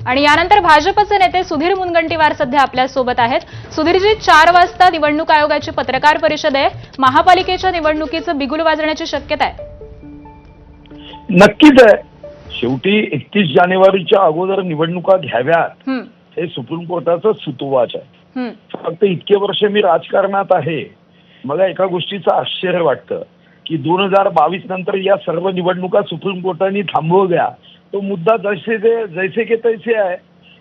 आणि यानंतर भाजपचे नेते सुधीर मुनगंटीवार सध्या आपल्या सोबत आहेत। सुधीरजी, 4 वाजता निवडणूक आयोगाची पत्रकार परिषद आहे। महापालिकेच्या निवडणुकीचं बिगुल वाजण्याची शक्यता आहे? नक्कीच आहे। शेवटी 31 जानेवारीच्या अगोदर निवडणुका घ्याव्यात हे सुप्रीम कोर्टाचं सुतोवाच आहे। फक्त इतके वर्ष मी राजकारणात आहे, मला एका गोष्टीचं आश्चर्य वाटतं की 2022 नंतर या सर्व निवडणुका सुप्रीम कोर्टाने थांबवल्या। तो मुद्दा जैसे के तैसे आहे।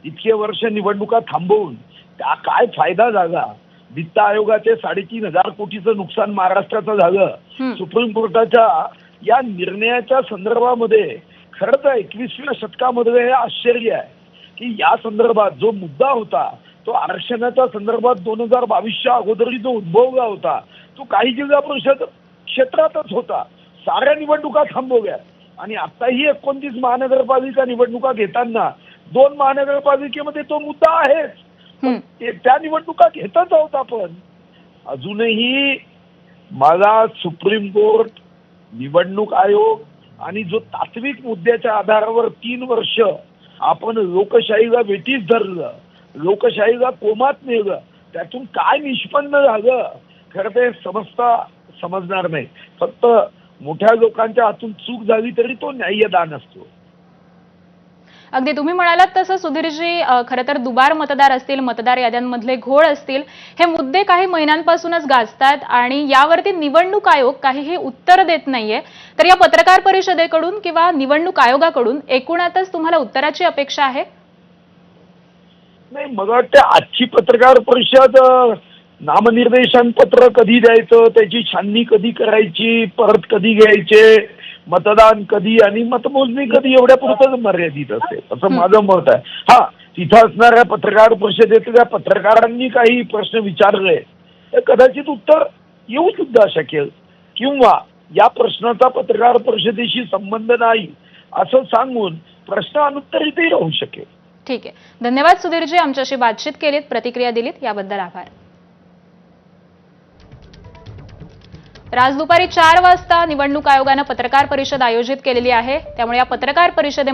इतके वर्ष निवडणुका थांबवून काय फायदा झाला? वित्त आयोगाचे 3,500 कोटीचं नुकसान महाराष्ट्राचं झालं। सुप्रीम कोर्टाच्या या निर्णयाच्या संदर्भामध्ये खरं तर 21व्या शतकामध्ये हे आश्चर्य आहे की या संदर्भात जो मुद्दा होता तो आरक्षणाच्या संदर्भात 2022च्या अगोदरही जो उद्भवला होता तो काही जिल्हा परिषद क्षेत्रातच होता। साऱ्या निवडणुका थांबवल्या आणि आताही 29 महानगरपालिका निवडणुका घेताना 2 महानगरपालिकेमध्ये तो मुद्दा आहेच। त्या निवडणुका घेतच आहोत आपण। अजूनही मला सुप्रीम कोर्ट, निवडणूक आयोग आणि जो तात्विक मुद्द्याच्या आधारावर 3 वर्ष आपण लोकशाहीला वेठीस धरलं, लोकशाहीला कोमात नेलं, त्यातून काय निष्पन्न झालं खरं ते समजणार नाही। फक्त मोठ्या लोकांच्या हातून चूक झाली तरी तो न्यायदान असतो। अगदी तुम्ही म्हणालात तसं सुधीरजी, खरं तर दुबार मतदार असतील, मतदार याद्यांमधले घोळ असतील, हे मुद्दे काही महिन्यांपासूनच गाजतात आणि यावरती निवडणूक आयोग काहीही उत्तर देत नाहीये। तर या पत्रकार परिषदेकडून किंवा निवडणूक आयोगाकडून एकूणातच तुम्हाला उत्तराची अपेक्षा आहे? नाही, मला वाटतं आजची पत्रकार परिषद नामनिर्देशन पत्र कधी द्यायचं, त्याची छाननी कधी करायची, परत कधी घ्यायचे, मतदान कधी आणि मतमोजणी कधी एवढ्या पुरतच मर्यादित असेल असं माझं मत आहे। हा, तिथं असणाऱ्या पत्रकार परिषदेतल्या पत्रकारांनी काही प्रश्न विचारले तर कदाचित उत्तर येऊ सुद्धा शकेल किंवा या प्रश्नाचा पत्रकार परिषदेशी संबंध नाही असं सांगून प्रश्न अनुत्तरितही राहू शकेल। ठीक आहे, धन्यवाद सुधीरजी, आमच्याशी बातचीत केलीत, प्रतिक्रिया दिलीत, याबद्दल आभार। आज दुपारी 4 वाजता निवडणूक आयोगाने पत्रकार परिषद आयोजित केलेली आहे, त्यामुळे या पत्रकार परिषदेमध्ये